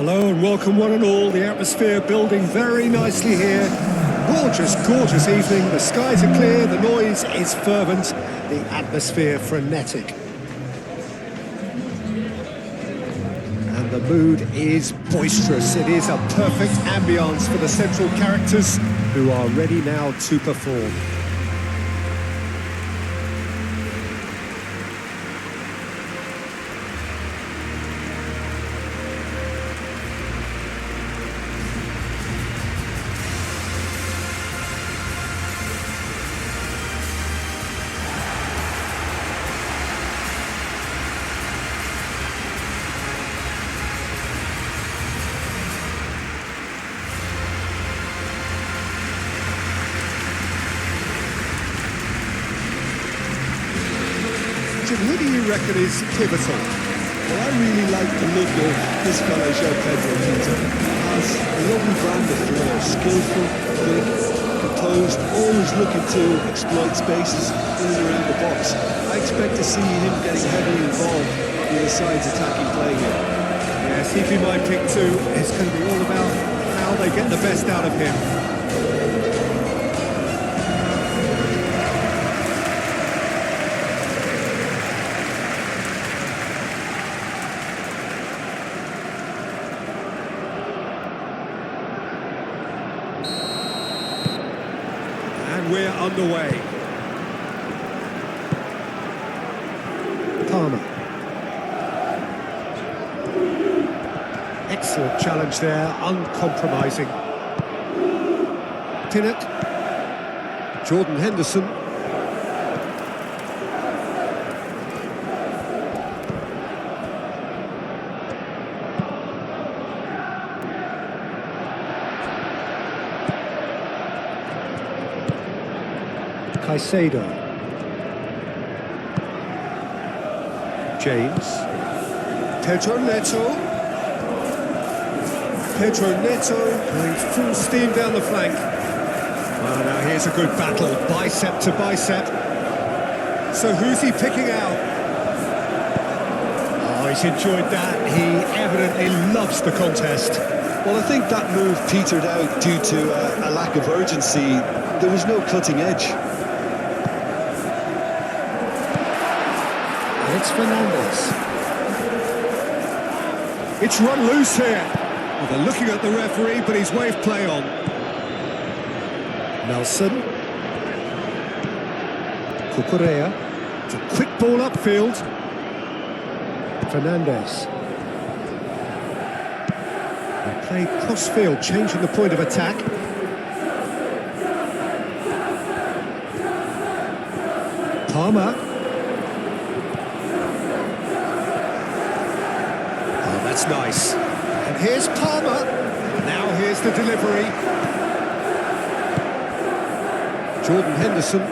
Hello and welcome one and all. The atmosphere building very nicely here. Gorgeous, gorgeous evening. The skies are clear, the noise is fervent, the atmosphere frenetic. And the mood is boisterous. It is a perfect ambience for the central characters who are ready now to perform. Who do you reckon is pivotal? Well, I really like the look of this fellow, João Pedro, Peter. He has a lovely brand of flair, skillful, quick, composed, always looking to exploit spaces in and around the box. I expect to see him getting heavily involved in the side's attacking play here. Yes, he'd be my pick too. It's going to be all about how they get the best out of him. We're underway. Palmer. Excellent challenge there, uncompromising. Pinnock. Jordan Henderson. Caicedo. James. Pedro Neto. Pedro Neto going full steam down the flank. Oh, now here's a good battle, bicep to bicep. So who's he picking out? Oh, he's enjoyed that. He evidently loves the contest. Well, I think that move petered out due to a lack of urgency. There was no cutting edge. It's Fernandes. It's run loose here. Well, they're looking at the referee, but he's waved play on. Nelson. Cucurella. It's a quick ball upfield. Fernandes. They play cross-field, changing the point of attack. Palmer. That's nice. And here's Palmer. Now here's the delivery. Jordan Henderson.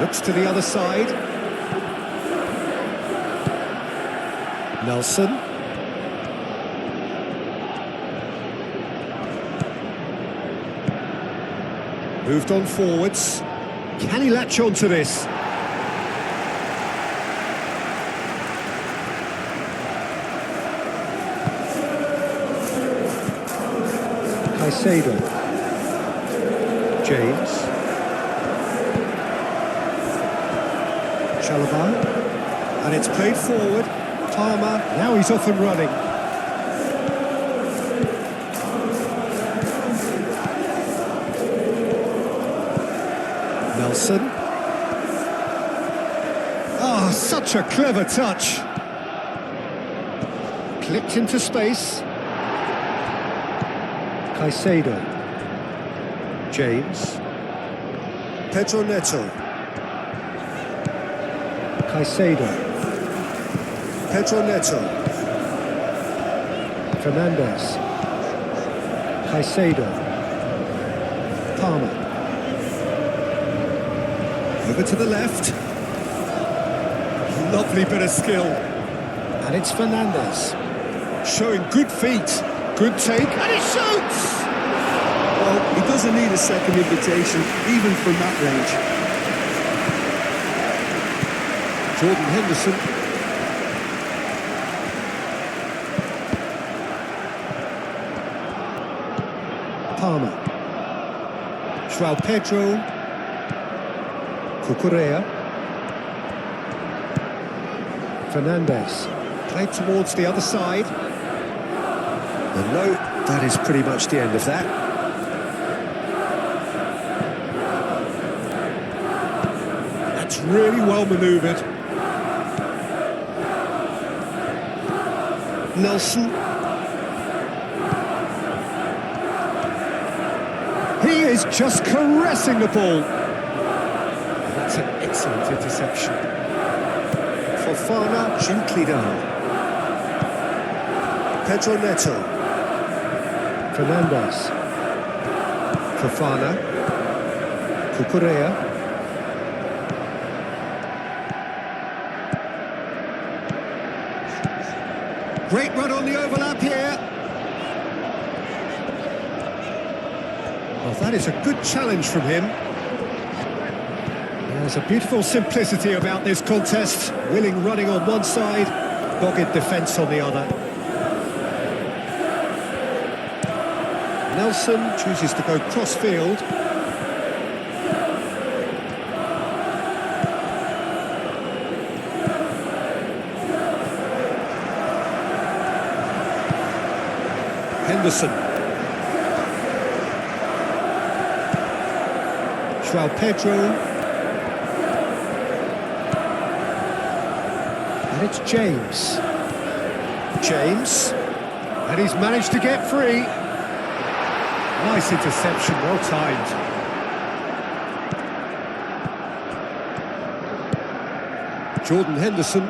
Looks to the other side. Nelson. Moved on forwards. Can he latch on to this? Caicedo. James. Chalobah. And it's played forward. Palmer. Now he's off and running. Nelson. Oh, such a clever touch. Clipped into space. Caicedo. James. Pedro Neto. Caicedo. Pedro Neto. Fernandes. Caicedo. Palmer. Over to the left. Lovely bit of skill. And it's Fernandes. Showing good feet. Good take. And he shoots! Well, he doesn't need a second invitation, even from that range. Jordan Henderson. Palmer. João Pedro. Cucurella. Fernandes. Played towards the other side. And no, that is pretty much the end of that. That's really well manoeuvred. Nelson. He is just caressing the ball. That's an excellent interception. Fofana, gently done. Pedro Neto. Fernandes. Fofana. Cucurella. Great run on the overlap here. Well, that is a good challenge from him. There's a beautiful simplicity about this contest. Willing running on one side, dogged defence on the other. Nelson chooses to go cross-field. Henderson. João Pedro. And it's James. James. And he's managed to get free. Nice interception, well timed. Jordan Henderson.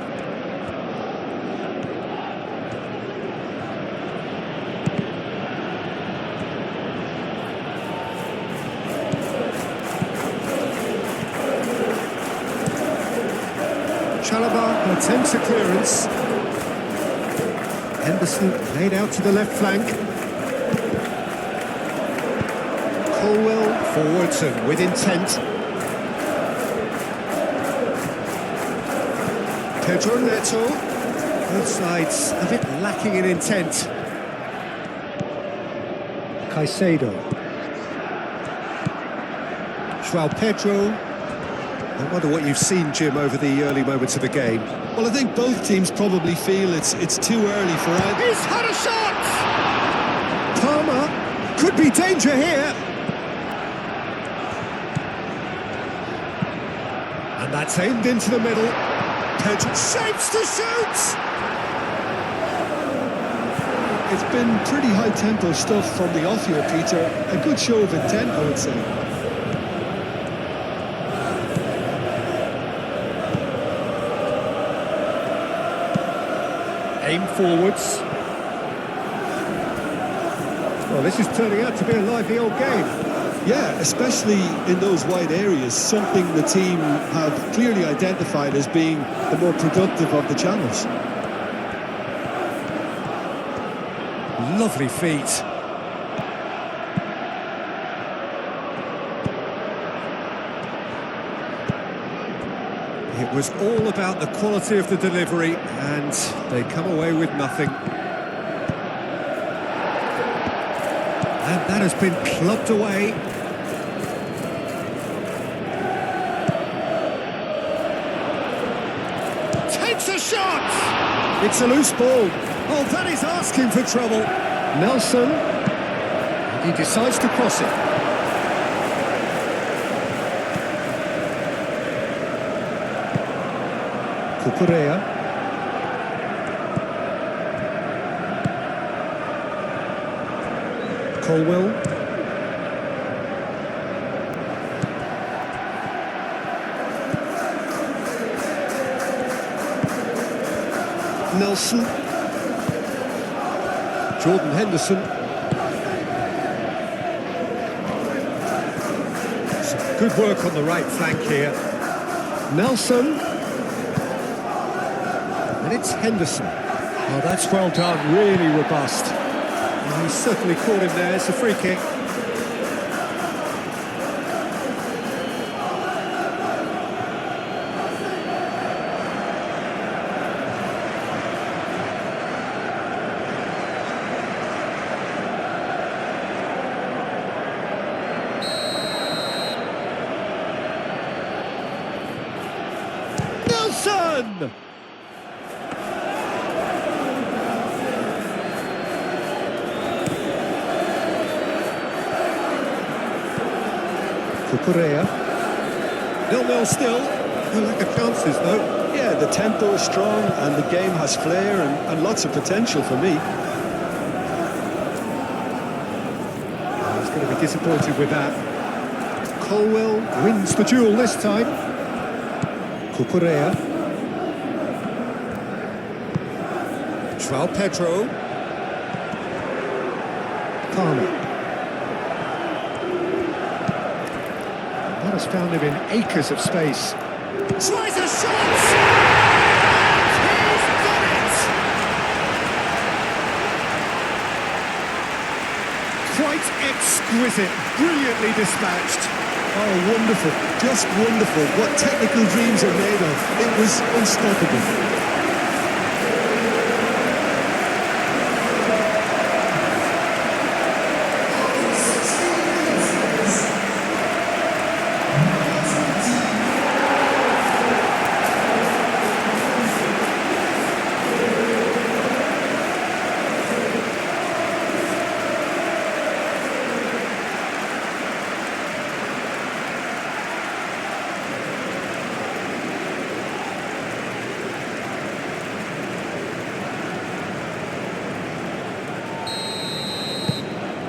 Chalobah attempts a clearance. Henderson laid out to the left flank. Colwell forwards and with intent. Pedro Neto. Both sides a bit lacking in intent. Caicedo. João Pedro. I wonder what you've seen, Jim, over the early moments of the game. Well, I think both teams probably feel it's too early for either. He's had a shot! Palmer, could be danger here. And that's aimed into the middle. Pedro shapes to shoot! It's been pretty high-tempo stuff from the off here, Peter. A good show of intent, I would say. Aim forwards. Well, this is turning out to be a lively old game. Yeah, especially in those wide areas, something the team have clearly identified as being the more productive of the channels. Lovely feet. It was all about the quality of the delivery, and they come away with nothing. And that has been clubbed away. Takes a shot! It's a loose ball. Oh, that is asking for trouble. Nelson. He decides to cross it. Cucurella. Colwell. Nelson. Jordan Henderson. Some good work on the right flank here. Nelson. And it's Henderson. Oh, that's well done, really robust. And he's certainly caught him there, it's a free kick. Cucurella. 0-0 still. No lack of chances, though. Yeah, the tempo is strong and the game has flair and lots of potential for me. He's going to be disappointed with that. Colwell wins the duel this time. Cucurella. João Pedro. Palmer. That has found him in acres of space. Tries a shot! And he's got it! Quite exquisite, brilliantly dispatched. Oh, wonderful, just wonderful. What technical dreams are made of. It was unstoppable.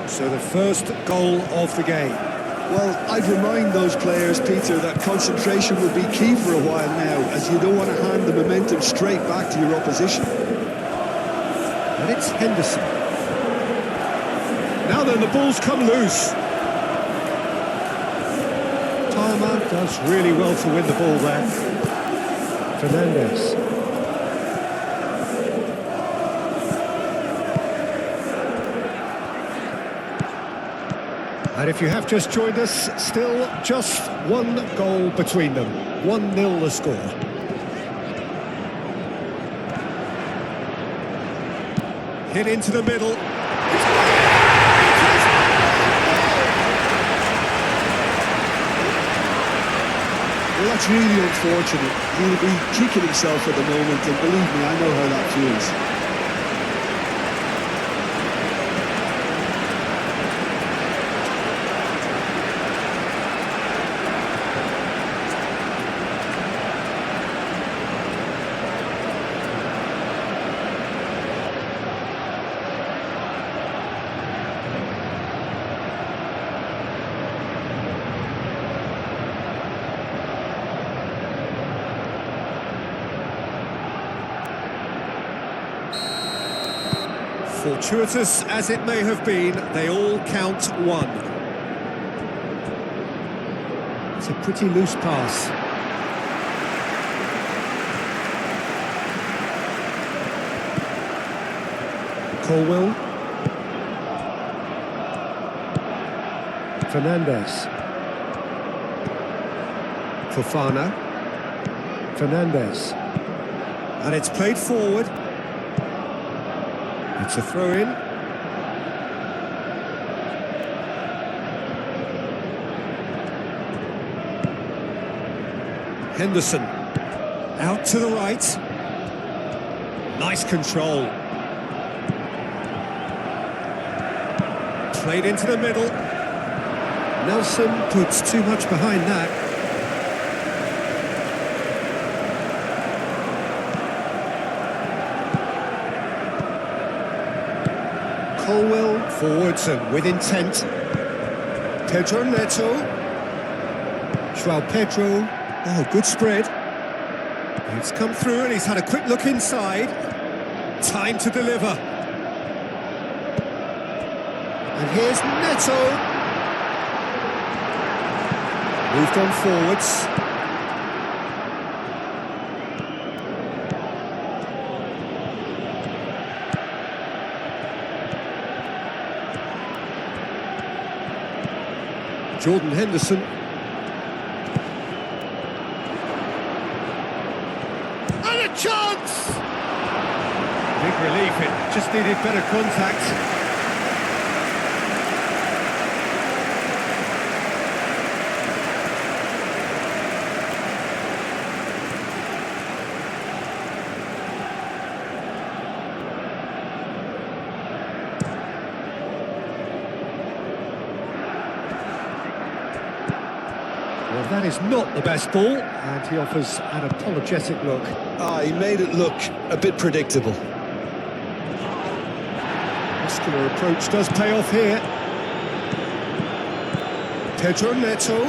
So the first goal of the game. Well, I'd remind those players, Peter, that concentration will be key for a while now, as you don't want to hand the momentum straight back to your opposition. And it's Henderson. Now then, the ball's come loose. Palmer does really well to win the ball there. Fernandes. And if you have just joined us, still just one goal between them. 1-0 the score. Hit into the middle. Well, that's really unfortunate. He'll be kicking himself at the moment, and believe me, I know how that feels. Fortuitous as it may have been, they all count one. It's a pretty loose pass. Colwell. Fernandes. Fofana. Fernandes. And it's played forward. It's a throw-in. Henderson. Out to the right. Nice control. Played into the middle. Nelson puts too much behind that. Colwell forwards and with intent. Pedro Neto. João Pedro. Oh, good spread. It's come through and he's had a quick look inside. Time to deliver. And here's Neto. Moved on forwards. Jordan Henderson. And a chance! Big relief, it just needed better contact. that is not the best ball, and he offers an apologetic look. He made it look a bit predictable. Muscular approach does pay off here. Pedro Neto.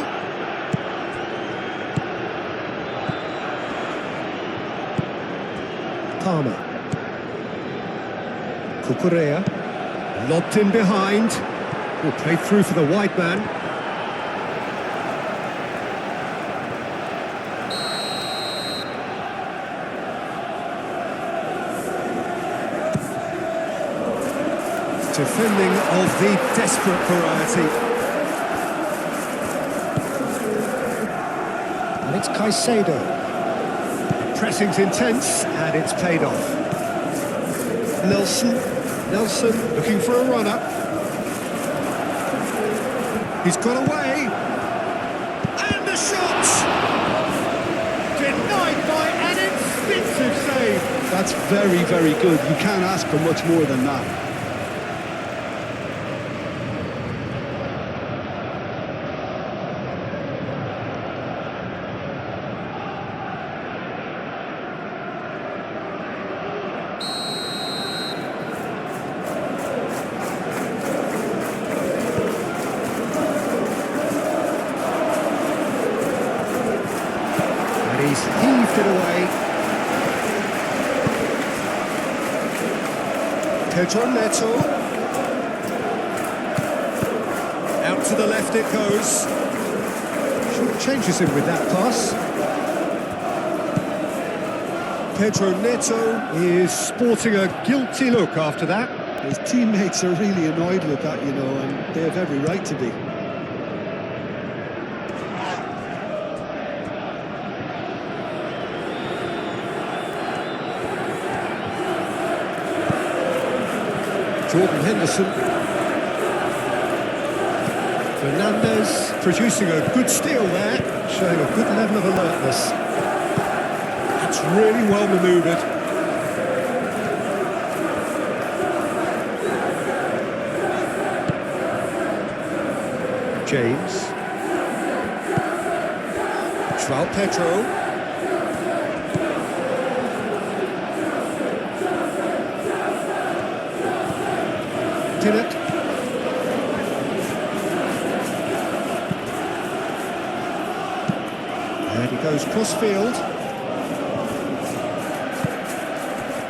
Palmer. Cucurella. Lobbed in behind. Will play through for the wide man. Defending of the desperate variety. And it's Caicedo. Pressing's intense, and it's paid off. Nelson looking for a runner. He's got away. And the shot! Denied by an instinctive save. That's very, very good. You can't ask for much more than that. He's heaved it away. Pedro Neto. Out to the left it goes. Short changes him with that pass. Pedro Neto is sporting a guilty look after that. His teammates are really annoyed with that, you know, and they have every right to be. Jordan Henderson. Fernandez producing a good steal there, showing a good level of alertness. That's really well manoeuvred. James. João Pedro. It. And he goes cross-field.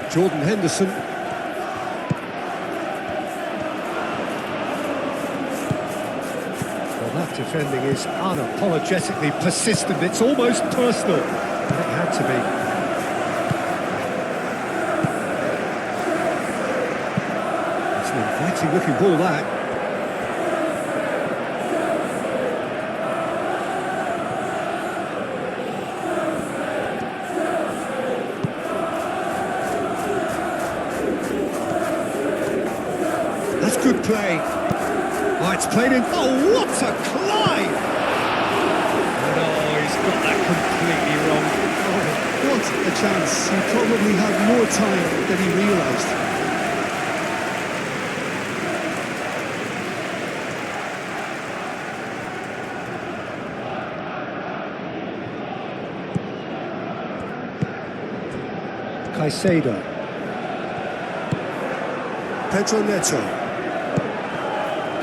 Jordan Henderson. Well, that defending is unapologetically persistent. It's almost personal. And it had to be. Inviting looking ball that. That's good play. Oh, it's played in. Oh, what a climb! And he's got that completely wrong. Oh, what a chance. He probably had more time than he realised. Caicedo. Pedro Neto.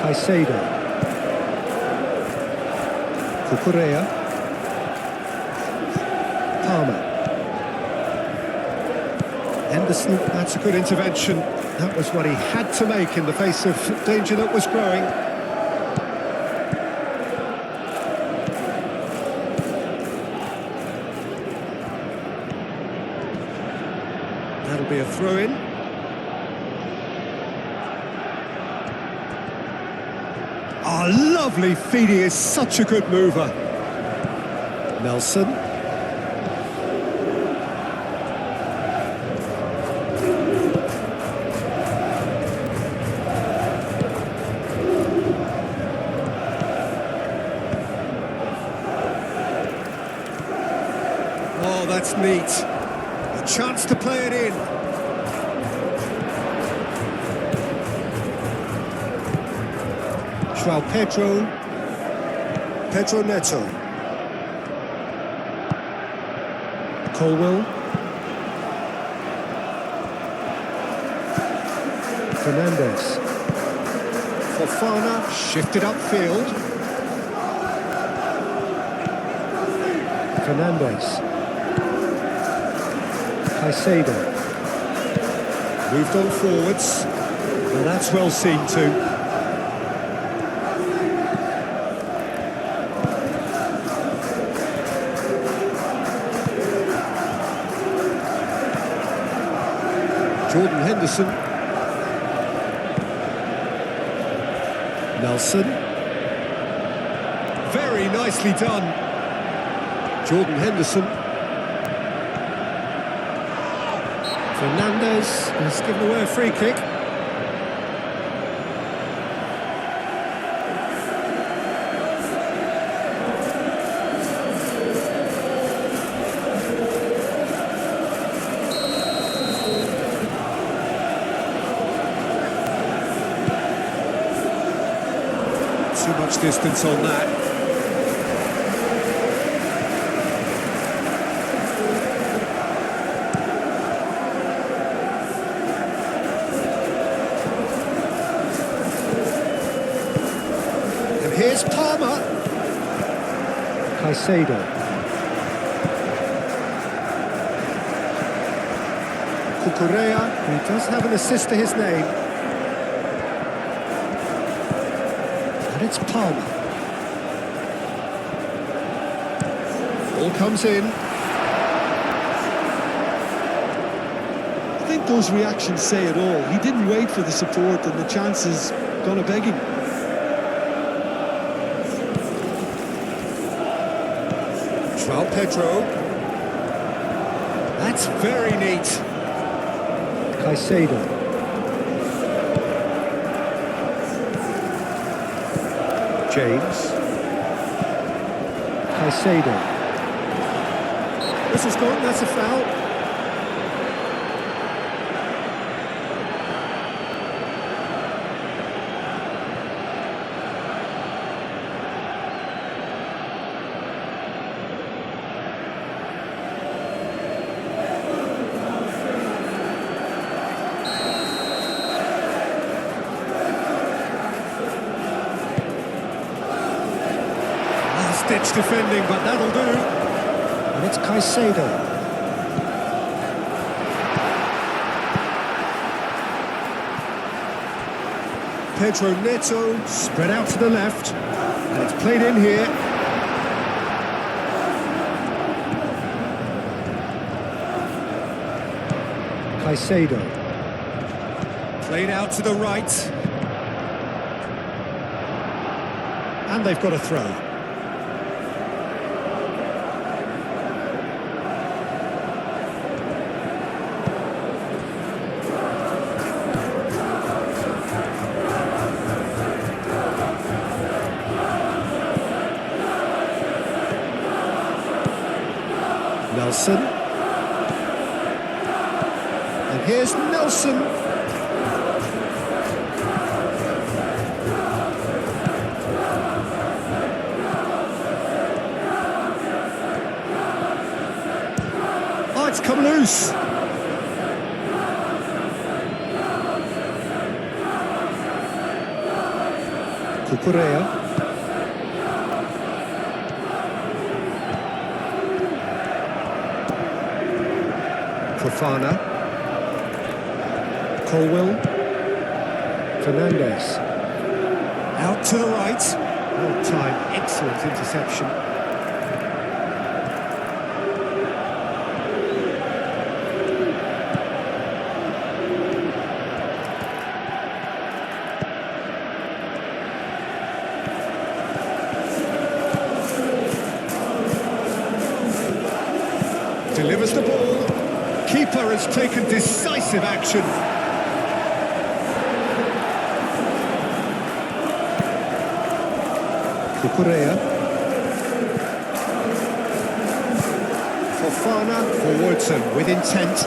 Caicedo. Cucurella. Palmer. Henderson, that's a good intervention. That was what he had to make in the face of danger that was growing. That'll be a throw-in. Oh, lovely feed. He is such a good mover. Nelson. Oh, that's neat. A chance to play it in. João Pedro. Pedro Neto. Colwill. Fernandez. Fofana shifted upfield. Fernandez. Caicedo. Moved on forwards. Well, that's well seen too. Jordan Henderson. Nelson. Very nicely done. Jordan Henderson. Fernandez has given away a free kick. Too much distance on that. And here's Palmer. Caicedo. Cucurella, who does have an assist to his name. And it's Palmer. Ball comes in. I think those reactions say it all. He didn't wait for the support and the chances gonna begging. João Pedro. That's very neat. Caicedo. James. Caicedo. This is gone, that's a foul. Ditch defending, but that'll do. And it's Caicedo. Pedro Neto spread out to the left, and it's played in here. Caicedo. Played out to the right. And they've got a throw. Nelson. And here's Nelson. Oh, it's come loose. Cucurella. Fofana. Colwill. Fernandez. Out to the right. Well timed, excellent interception. Delivers the ball. Keeper has taken decisive action. Cucurella. Fofana forwards and with intent.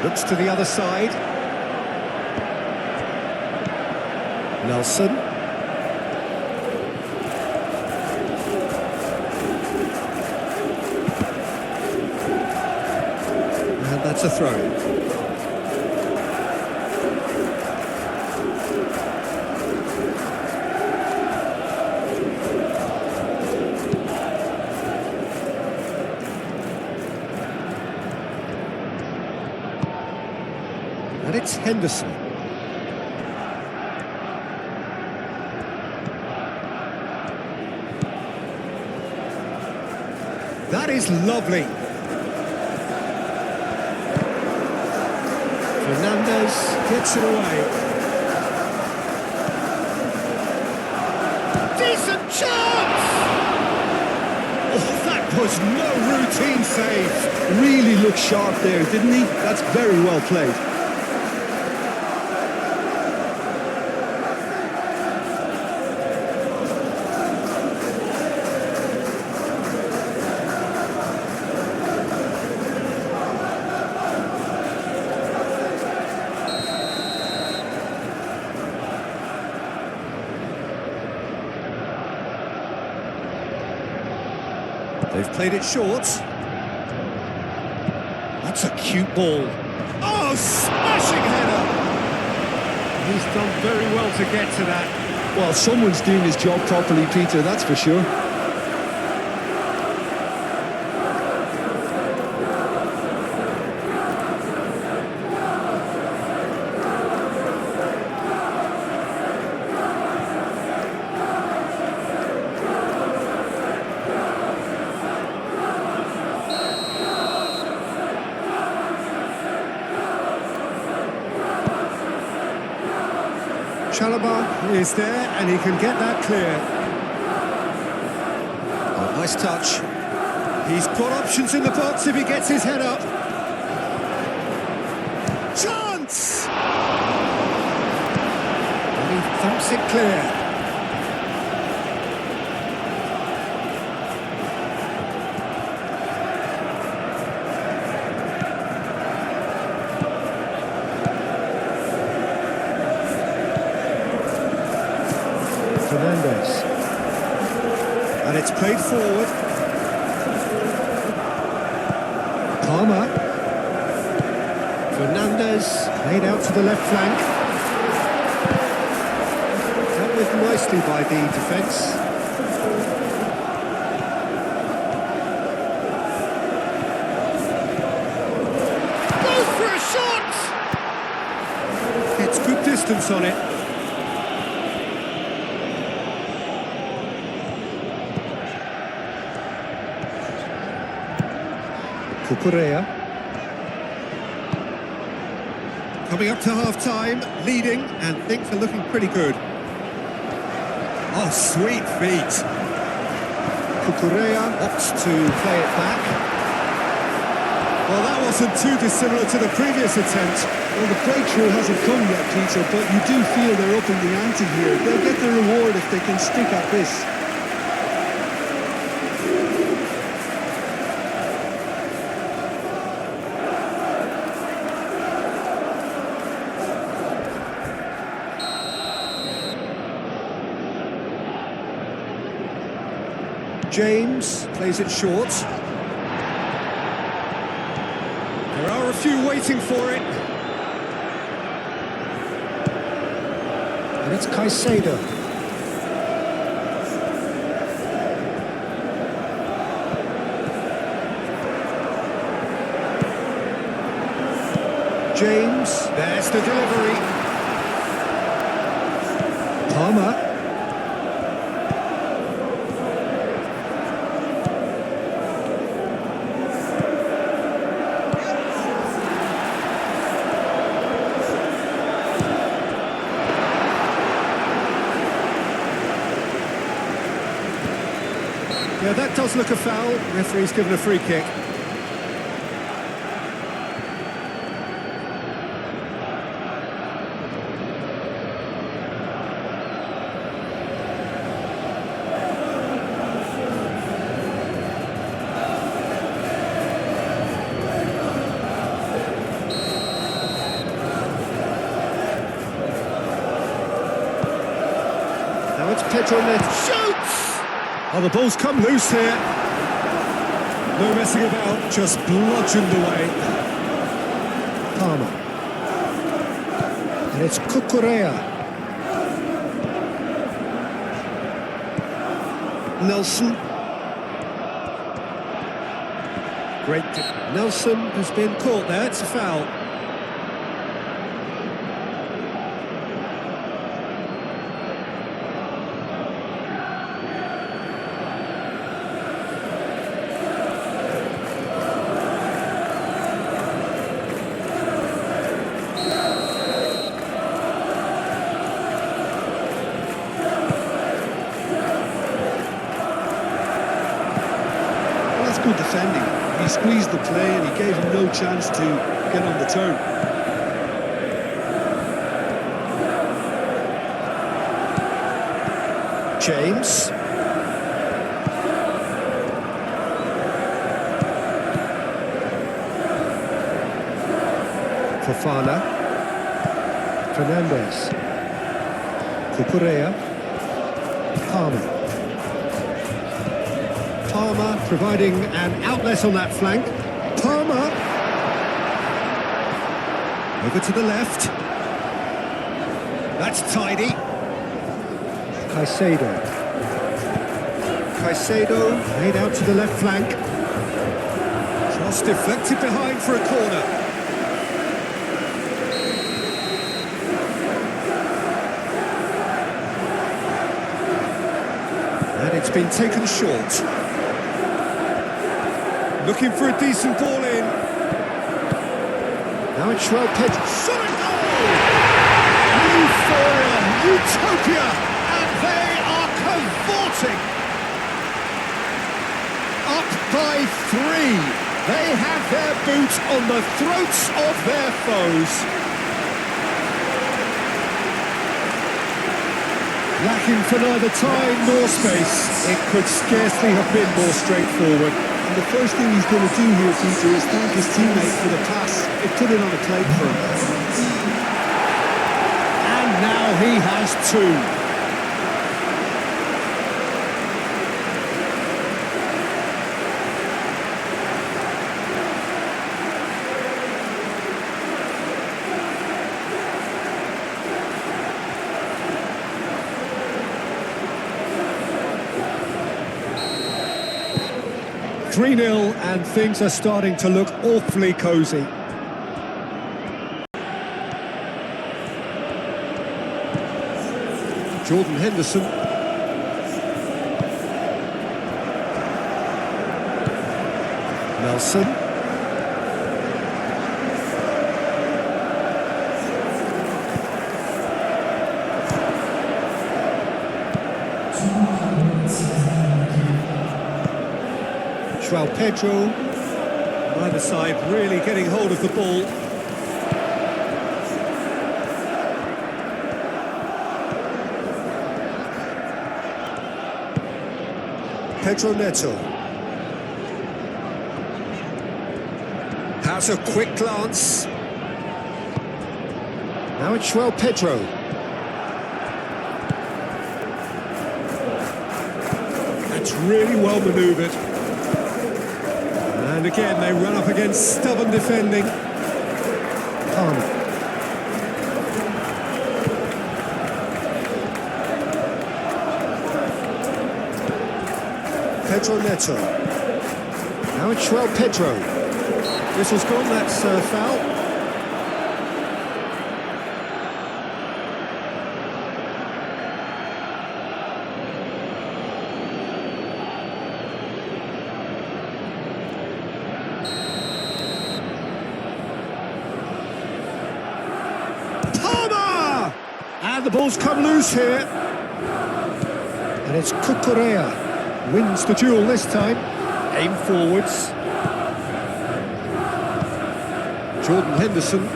Looks to the other side. Nelson. And that's a throw. And it's Henderson. That is lovely. Fernandez gets it away. Decent chance! Oh, that was no routine save. Really looked sharp there, didn't he? That's very well played. They've played it short. That's a cute ball. Oh, smashing header! He's done very well to get to that. Well, someone's doing his job properly, Peter, that's for sure. Chalobah is there and he can get that clear. Oh, nice touch. He's got options in the box if he gets his head up. Chance! And he thumps it clear. Fernandez. And it's played forward. Palmer. Fernandez laid out to the left flank. Dealt with nicely by the defence. Goes for a shot! Gets good distance on it. Cucurella. Coming up to half-time, leading, and things are looking pretty good. Oh, sweet feet. Cucurella opts to play it back. Well, that wasn't too dissimilar to the previous attempt. Well, the breakthrough hasn't come yet, Peter, but you do feel they're upping the ante here. They'll get the reward if they can stick at this. James plays it short. There are a few waiting for it. And it's Caicedo. James, there's the delivery. Palmer. Yeah, that does look a foul. Referee's given a free kick. Now it's Pedro Neto. Shoots! Oh, the ball's come loose here. No messing about, just bludgeoned away. Palmer. And it's Cucurella. Nelson. Great. Nelson has been caught there, it's a foul. That's good defending. He squeezed the play and he gave him no chance to get on the turn. James. Fofana. Fernandez. Cucurella. Palmer. Palmer providing an outlet on that flank. Palmer. Over to the left. That's tidy. Caicedo. Caicedo laid out to the left flank. Cross deflected behind for a corner. And it's been taken short. Looking for a decent ball in. Now it's João Pedro. Solid goal! Euphoria, utopia, and they are cavorting. Up by 3. They have their boot on the throats of their foes. Lacking for neither time nor space. It could scarcely have been more straightforward. And the first thing he's going to do here, Peter, is thank his teammate for the pass. It put it on a plate for him. And now he has 2. 3-0 and things are starting to look awfully cosy. Jordan Henderson. Nelson. João Pedro, either side really getting hold of the ball. Pedro Neto. Has a quick glance. Now it's João Pedro. That's really well manoeuvred. And again, they run up against stubborn defending. Palmer. Pedro Neto. Now it's João Pedro. Whistle's gone, that's foul. And the ball's come loose here. And it's Cucurella. Wins the duel this time. Aim forwards. Jordan Henderson.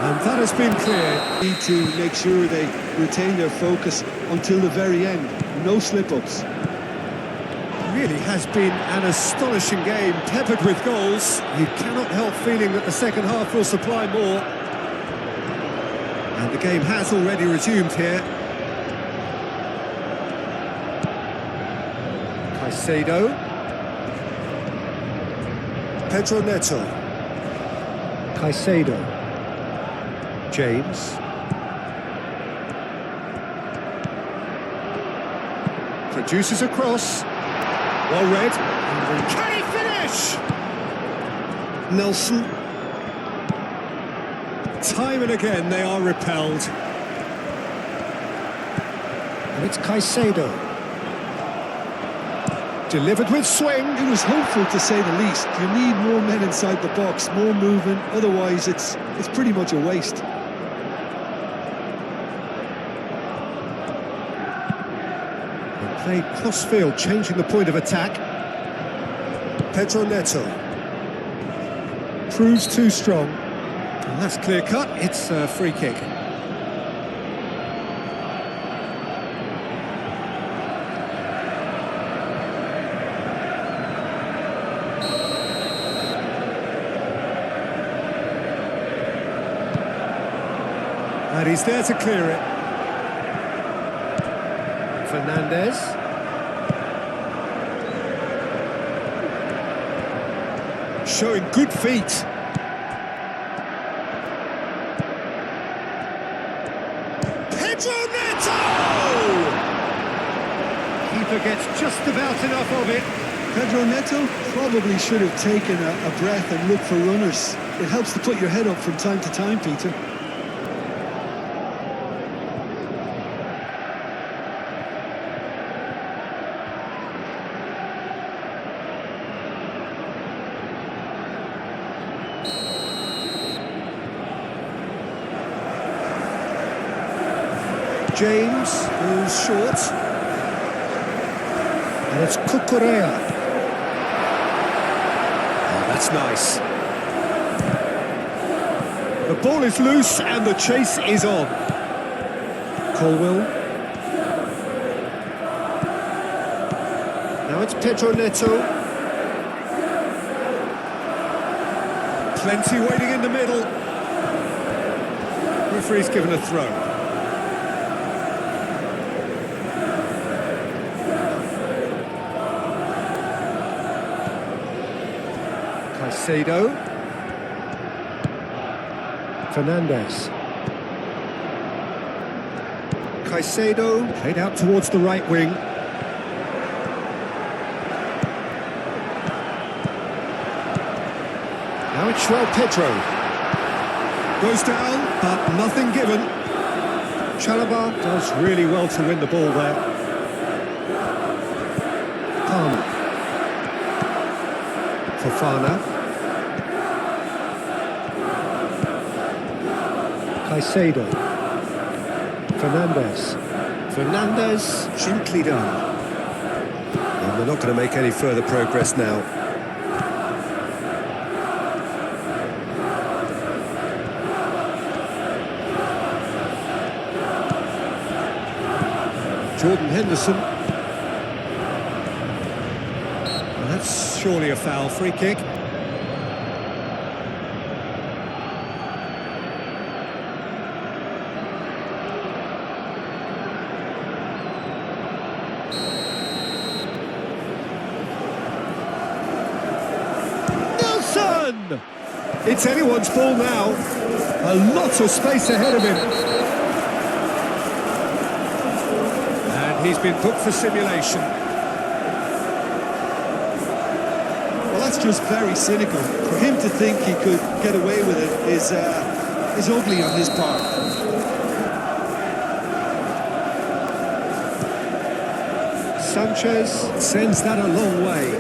And that has been cleared. Need to make sure they retain their focus until the very end. No slip-ups. really has been an astonishing game, peppered with goals. You cannot help feeling that the second half will supply more. And the game has already resumed here. Caicedo. Pedro Neto. Caicedo. James. Produces a cross. Well read. Can he finish? Nelson. Time and again they are repelled. And it's Caicedo. Delivered with swing. It was hopeful, to say the least. You need more men inside the box, more movement. Otherwise, it's pretty much a waste. Played cross-field, changing the point of attack. Pedro Neto. Proves too strong. And that's clear-cut. It's a free kick. And he's there to clear it. Fernandez. Showing good feet. Pedro Neto! Keeper gets just about enough of it. Pedro Neto probably should have taken a breath and looked for runners. It helps to put your head up from time to time, Peter. James moves short. And it's Cucurella. Oh, that's nice. The ball is loose and the chase is on. Colwill. Now it's Pedro Neto. Plenty waiting in the middle. Referee's given a throw. Caicedo. Fernandez. Caicedo played out towards the right wing. Now it's Pedro. Goes down, but nothing given. Chalobah does really well to win the ball there. Palmer. Fofana. Caicedo. Fernandez. Fernandez, gently done. And they're not going to make any further progress now. Jordan Henderson. Well, that's surely a foul. Free kick. It's anyone's ball now. A lot of space ahead of him. And he's been booked for simulation. Well, that's just very cynical. For him to think he could get away with it is ugly on his part. Sanchez sends that a long way.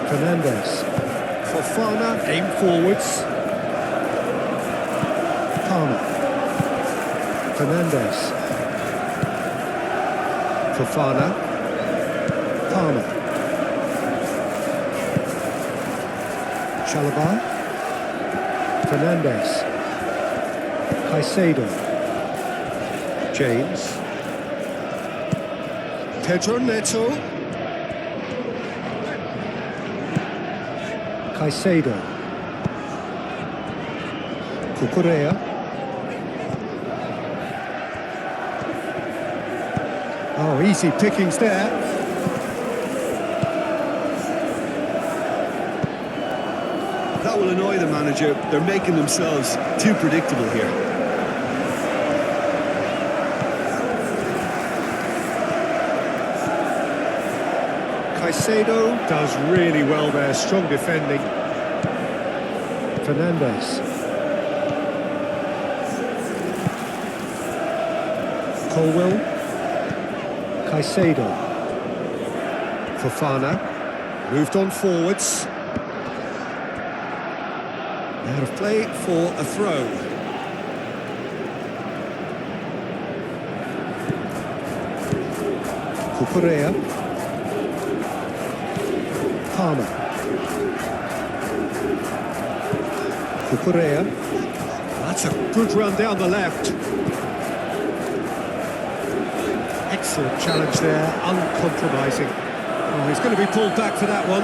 Fernandez. Fofana, aim forwards. Palmer. Fernandez. Fofana. Palmer. Chalobah. Fernandez. Caicedo. James. Pedro Neto. Caicedo. Cucurella. Oh, easy pickings there. That will annoy the manager. They're making themselves too predictable here. Caicedo does really well there, strong defending. Fernandez. Colwell. Caicedo. Fofana. Moved on forwards. Out of play for a throw. Cucurella. Palmer. Cucurella. That's a good run down the left. Excellent challenge there, uncompromising. Oh, he's going to be pulled back for that one.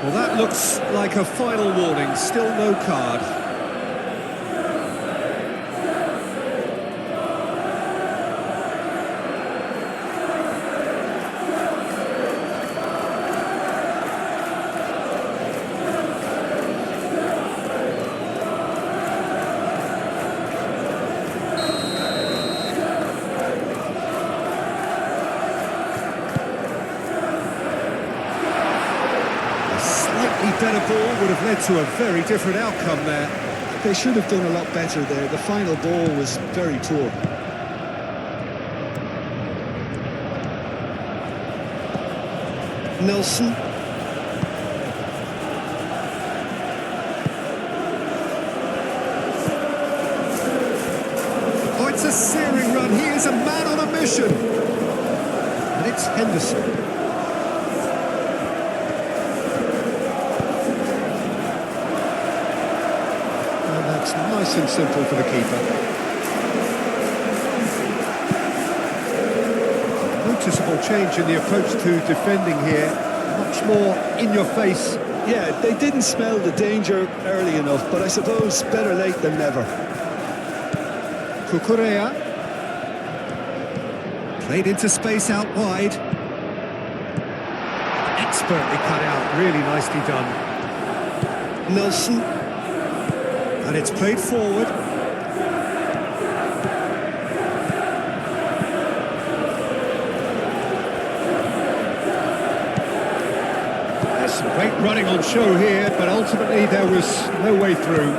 Well, that looks like a final warning, still no card. Better ball would have led to a very different outcome there. They should have done a lot better there. The final ball was very poor. Nelson. Oh, it's a searing run. He is a man on a mission. And it's Henderson. Nice and simple for the keeper. Noticeable change in the approach to defending here. Much more in your face. Yeah, they didn't smell the danger early enough, but I suppose better late than never. Cucurella. Played into space out wide. Expertly cut out, really nicely done. Nelson. And it's played forward. There's some great running on show here, but ultimately there was no way through.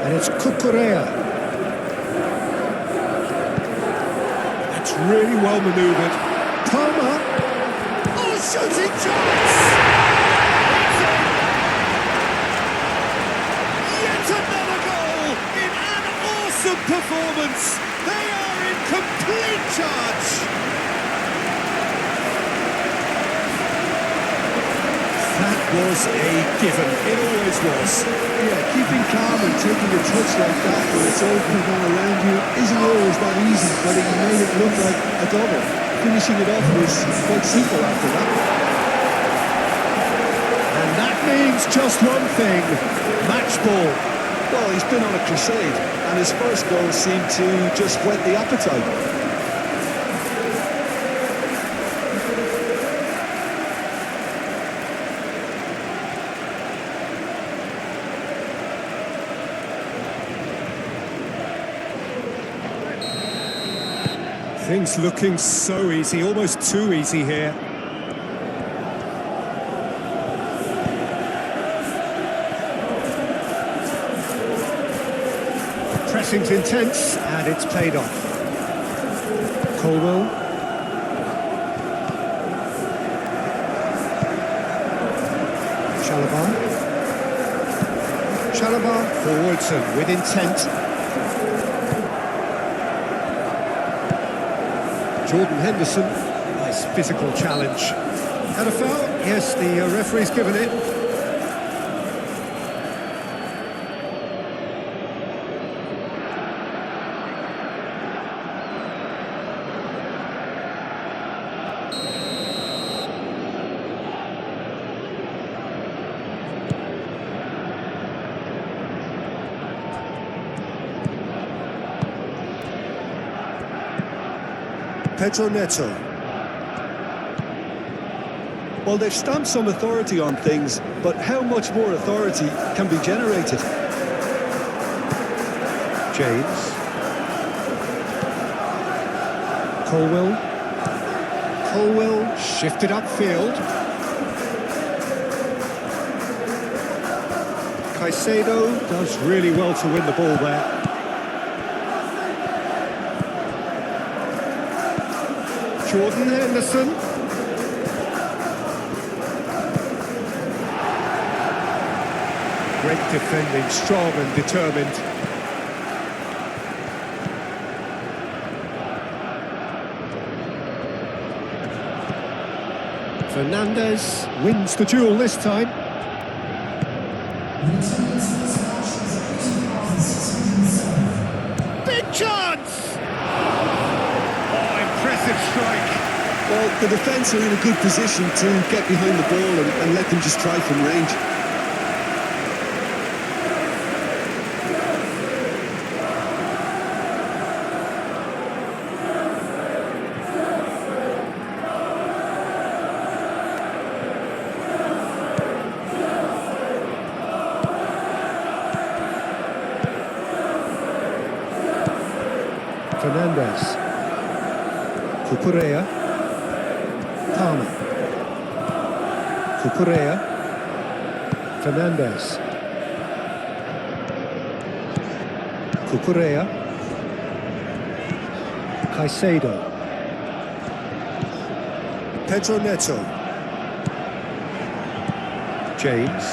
And it's Cucurella. That's really well manoeuvred. Palmer. Oh, shooting chance! Performance. They are in complete charge. That was a given. It always was. Yeah, keeping calm and taking a touch like that when it's all coming on around you isn't always that easy, but he made it look like a double. Finishing it off was quite simple after that. And that means just one thing. Match ball. Well, he's been on a crusade, and his first goal seemed to just whet the appetite. Things looking so easy, almost too easy here. Pressing's intense, and it's played off. Colwell. Chalobah. Chalobah forwards and with intent. Jordan Henderson. Nice nice physical challenge. Had a foul? Yes, the referee's given it. Pedro Neto. Well, they've stamped some authority on things, but how much more authority can be generated? James. Colwell. Colwell shifted upfield. Caicedo does really well to win the ball there. Jordan Henderson. Great defending, strong and determined. Fernandez wins the duel this time. Big chance! Oh, impressive strike. Well, the defence are in a good position to get behind the ball and let them just try from range. Fernandez. Cucurella. Palmer. Cucurella. Fernandez. Cucurella. Caicedo. Pedro Neto. James.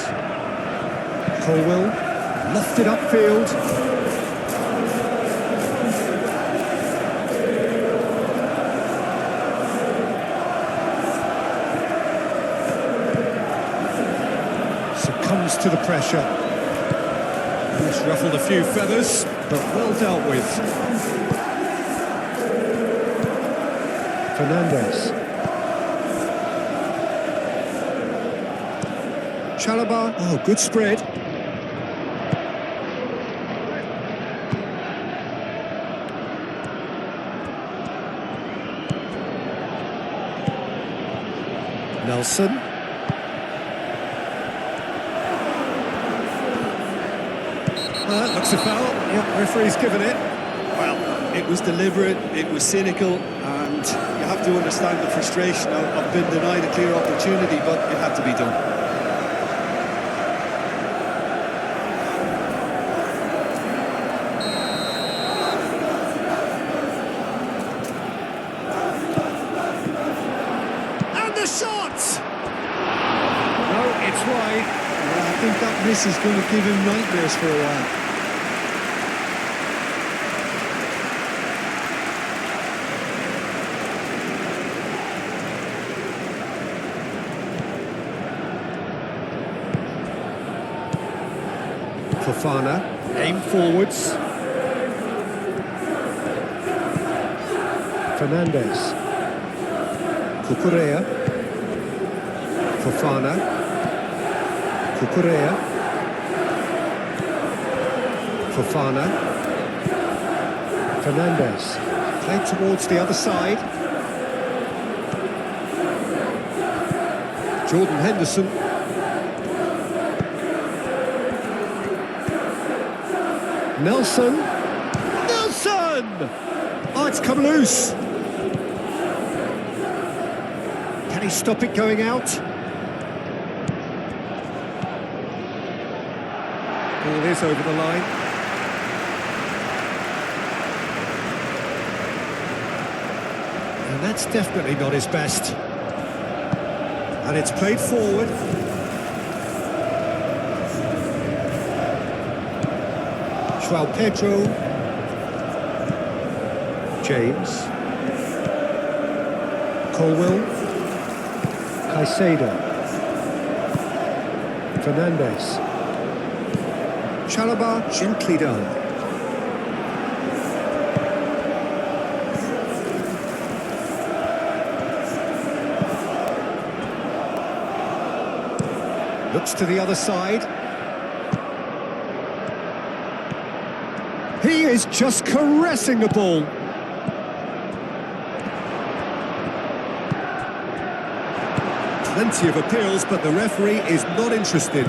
Colwell. Lofted upfield. Comes to the pressure. He's ruffled a few feathers, but well dealt with. Fernandez. Chalobah. Oh, good spread. Nelson. Looks a foul. Yep, referee's given it. Well, it was deliberate, it was cynical, and you have to understand the frustration of being denied a clear opportunity, but it had to be done. And the shot! No, it's wide. Well, I think that miss is going to give him nightmares for a while. Fofana, aim forwards. Fernandez. Cucurella. Fofana. Cucurella. Fofana. Fernandez. Played towards the other side. Jordan Henderson. Nelson. Nelson! Oh, it's come loose. Can he stop it going out? Ball is over the line. And that's definitely not his best. And it's played forward. João Pedro. James. Colwill. Caicedo. Fernandes. Chalobah gently done. Looks to the other side. He is just caressing the ball. Plenty of appeals, but the referee is not interested.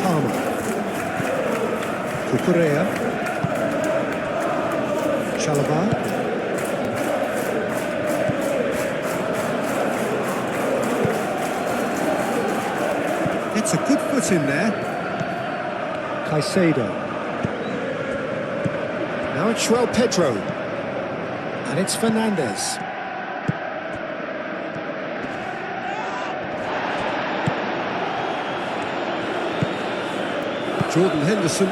Palmer. Cucurella. Chalobah. It's a good foot in there. Caicedo. Now it's Pedro. And it's Fernandes. Jordan Henderson.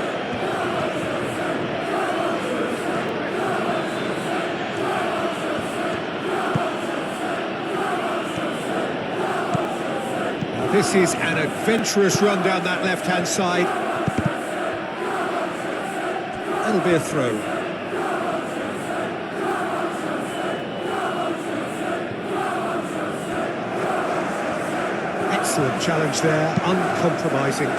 Now this is an adventurous run down that left-hand side. That'll be a throw. Excellent challenge there, uncompromising.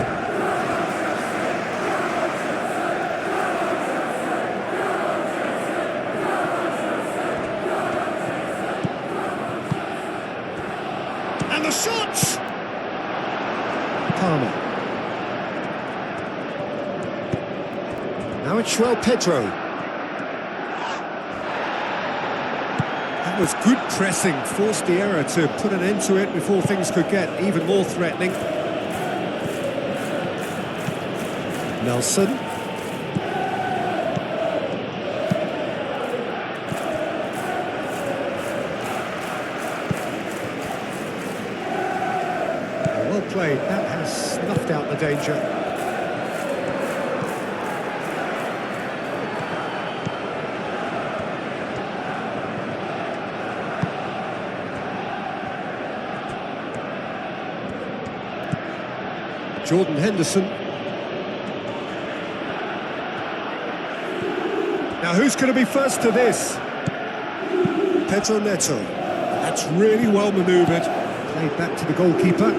And the shot! Palmer. Now it's Pedro. That was good pressing, forced the error to put an end to it before things could get even more threatening. Nelson. Well played, that has snuffed out the danger. Jordan Henderson. Now who's going to be first to this? Pedro Neto. That's really well manoeuvred. Played back to the goalkeeper.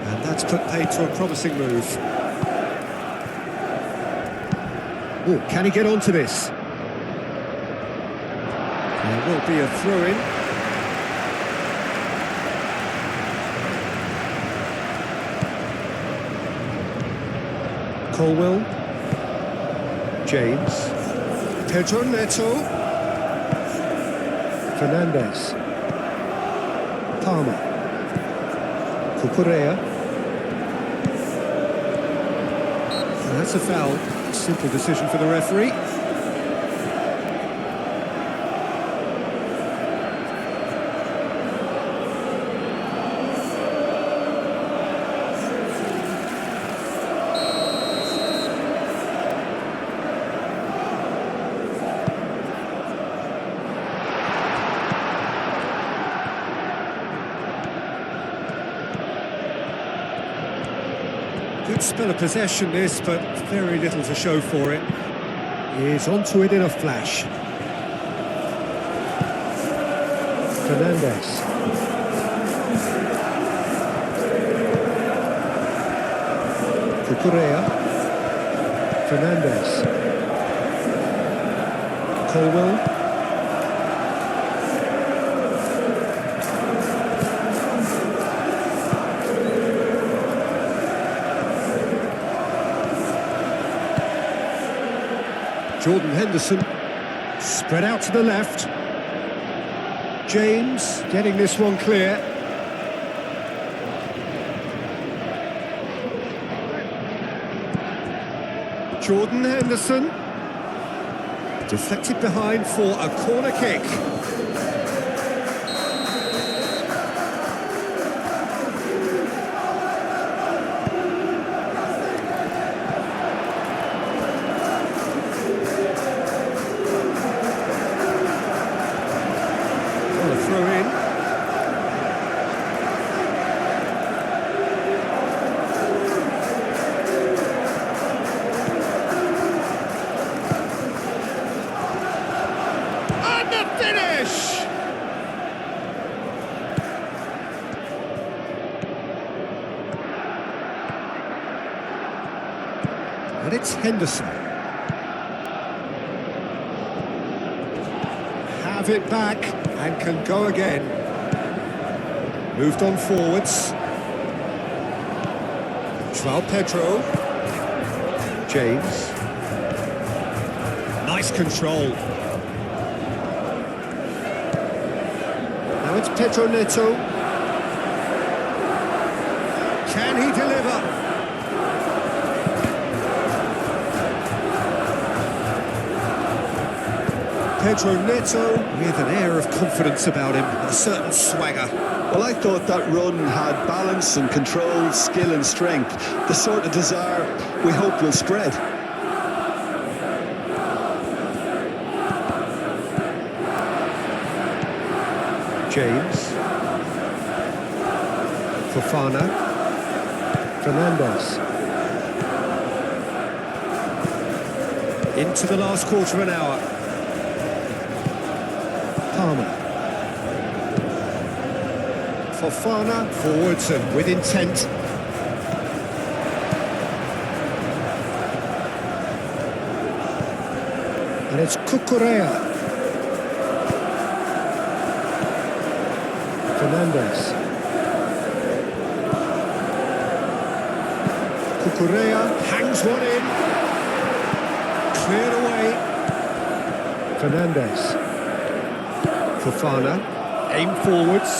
And that's put paid to a promising move. Oh, can he get onto this? There will be a throw-in. Colwill. James. Pedro Neto. Fernandes. Palmer. Cucurella. And that's a foul. Simple decision for the referee. Good spell of possession this, but very little to show for it. He's onto it in a flash. Fernandes. Cucurella. Fernandes. Colwill. Jordan Henderson, spread out to the left. James getting this one clear. Jordan Henderson, deflected behind for a corner kick. And it's Henderson. Have it back and can go again. Moved on forwards. João Pedro. James. Nice control. Now it's Pedro Neto. Can he deliver? Pedro Neto with an air of confidence about him, a certain swagger. Well, I thought that run had balance and control, skill and strength, the sort of desire we hope will spread. James. Fofana. Fernandes. Into the last quarter of an hour. Palmer. Fofana forwards and with intent. And it's Cucurella. Fernandes. Cucurella hangs one in. Cleared away. Fernandes. Fofana. Aim forwards.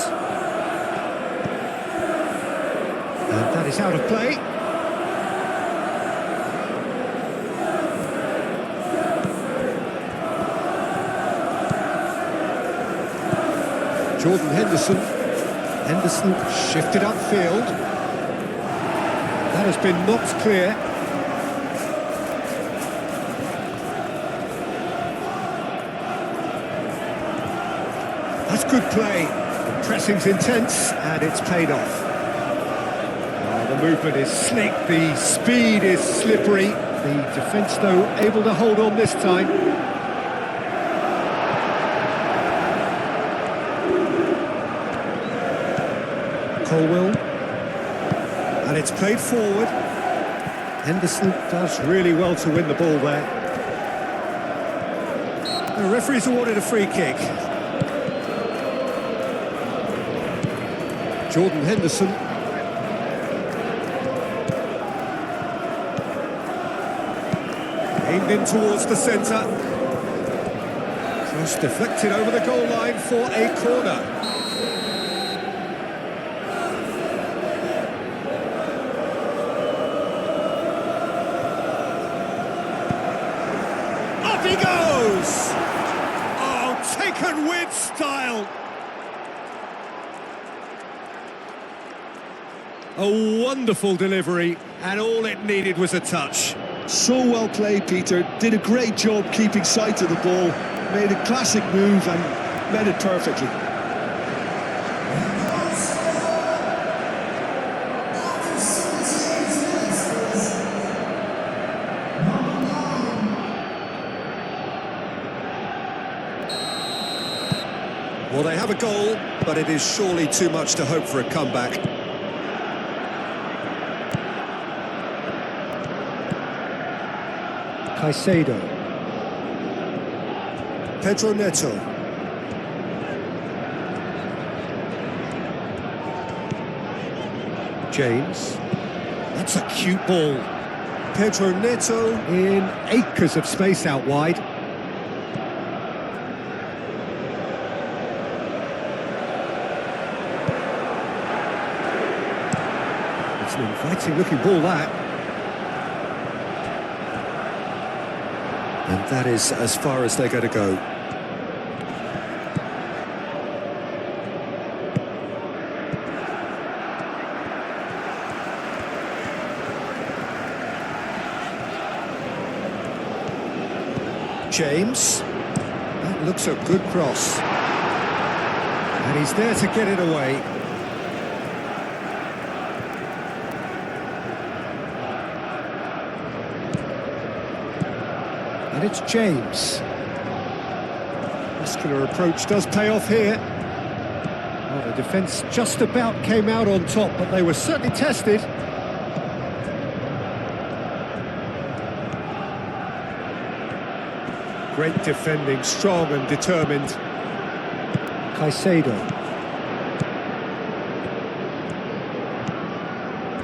And that is out of play. Jordan Henderson. Henderson shifted upfield. That has been knocked clear. That's good play. The pressing's intense and it's paid off. The movement is slick, the speed is slippery. The defence, though, able to hold on this time. Colwill. And it's played forward. Henderson does really well to win the ball there. The referee's awarded a free kick. Jordan Henderson. Aimed in towards the centre. Cross deflected over the goal line for a corner. Up he goes! Oh, taken with style! A wonderful delivery, and all it needed was a touch. So well played, Peter. Did a great job keeping sight of the ball. Made a classic move and met it perfectly. Well, they have a goal, but it is surely too much to hope for a comeback. Caicedo. Pedro Neto. James. That's a cute ball. Pedro Neto in acres of space out wide. It's an inviting looking ball, that. And that is as far as they're going to go. James. That looks a good cross. And he's there to get it away. And it's James. Muscular approach does pay off here. Well, the defence just about came out on top, but they were certainly tested. Great defending, strong and determined. Caicedo.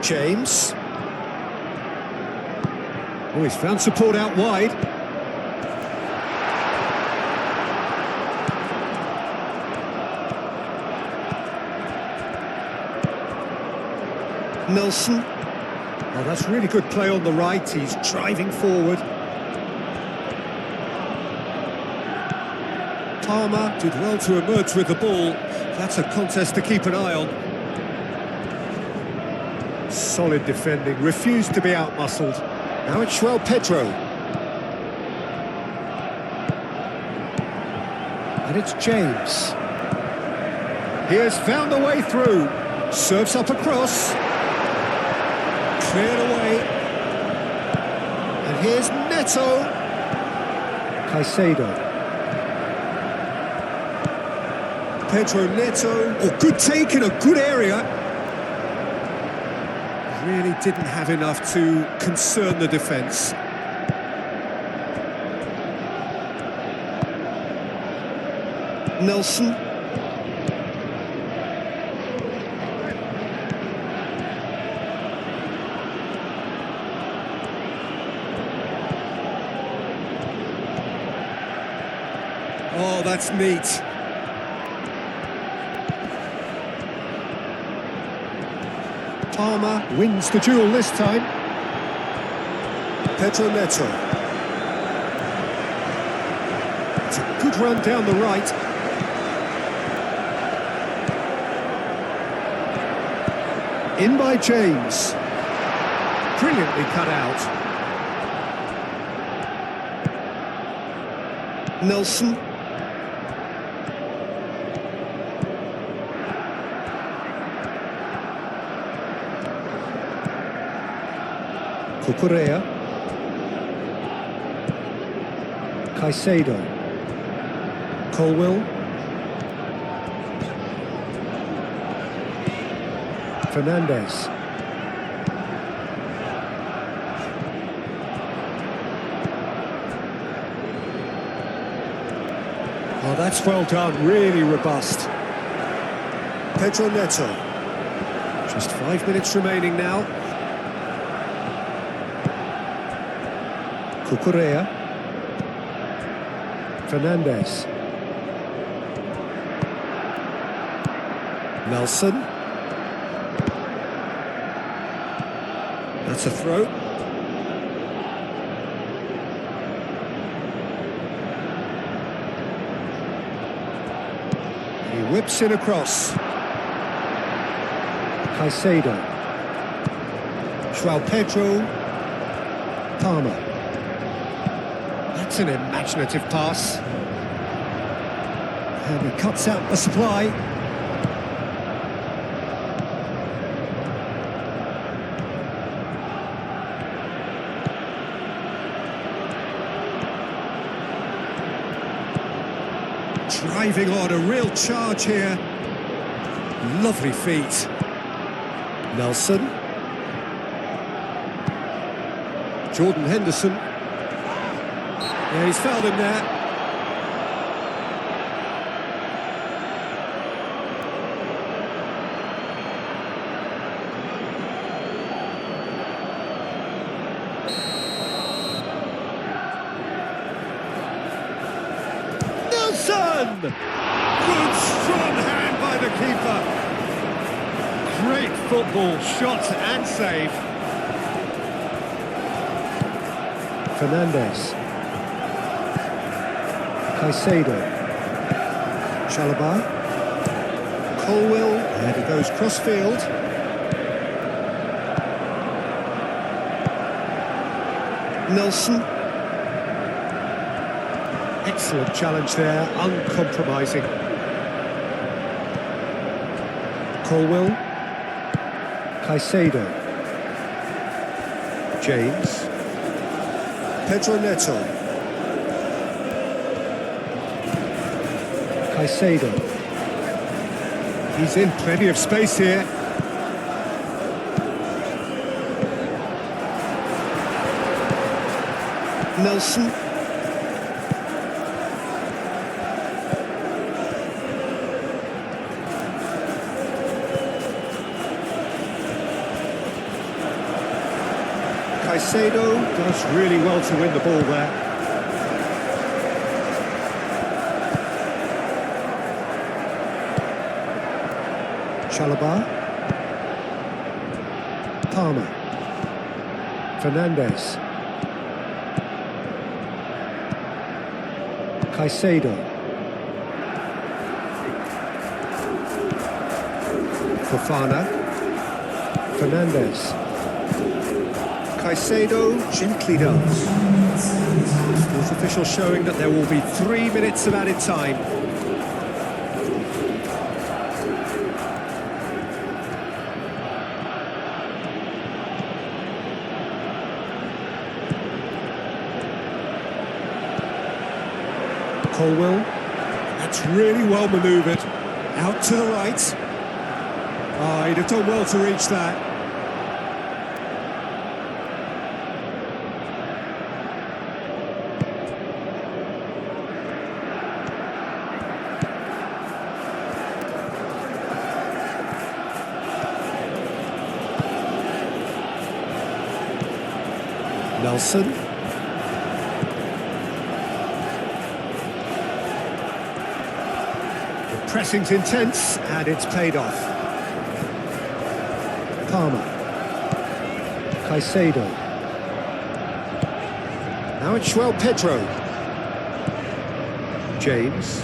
James. Oh, he's found support out wide. Nelson. Oh, that's really good play on the right. He's driving forward. Palmer did well to emerge with the ball. That's a contest to keep an eye on. Solid defending, refused to be outmuscled. Now it's João Pedro. And it's James. He has found a way through. Serves up a cross. Cleared away. And here's Neto. Caicedo. Pedro Neto. Oh, good take in a good area. Really didn't have enough to concern the defence. Nelson. Oh, that's neat. Palmer wins the duel this time. Pedro Neto. It's a good run down the right. In by James. Brilliantly cut out. Nelson. Cucurella. Caicedo. Colwill. Fernandes. Oh, that's well done, really robust. Pedro Neto. Just 5 minutes remaining now. Cucurella. Fernandes. Nelson. That's a throw. He whips it across. Caicedo. João Pedro. Palmer. That's an imaginative pass. And he cuts out the supply. Driving on, a real charge here. Lovely feet. Nelson. Jordan Henderson. Yeah, he's fouled him there. Nelson! Good strong hand by the keeper. Great football, shot and save. Fernandes. Caicedo. Chalobah. Colwill. And he goes cross-field. Nelson. Excellent challenge there, uncompromising. Colwill. Caicedo. James. Pedro Neto. Caicedo. He's in plenty of space here. Nelson. Caicedo does really well to win the ball there. Chalobah. Palmer. Fernandes. Caicedo. Fofana. Fernandes. Caicedo gently does. Sports official showing that there will be 3 minutes of added time. Colwill, that's really well manoeuvred, out to the right. He'd have done well to reach that. Nelson. Pressing's intense, and it's paid off. Palmer. Caicedo. Now it's Pedro. James.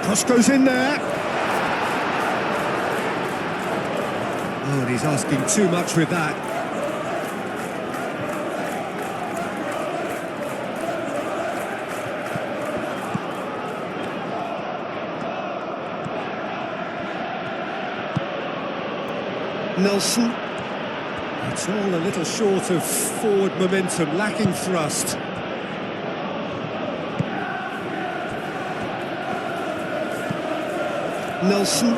Cross goes in there. Oh, and he's asking too much with that. Nelson. It's all a little short of forward momentum, lacking thrust. Nelson.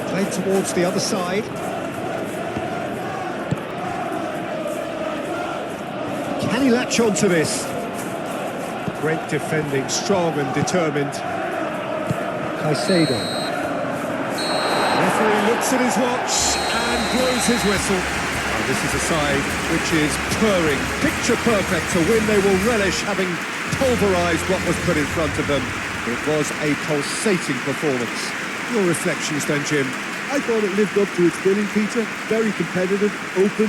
Played towards the other side. Can he latch on to this? Great defending, strong and determined. Caicedo. Referee looks at his watch and blows his whistle. Oh, this is a side which is purring, picture perfect to win. They will relish having pulverised what was put in front of them. It was a pulsating performance. Your reflections then, Jim? I thought it lived up to its billing, Peter. Very competitive, open,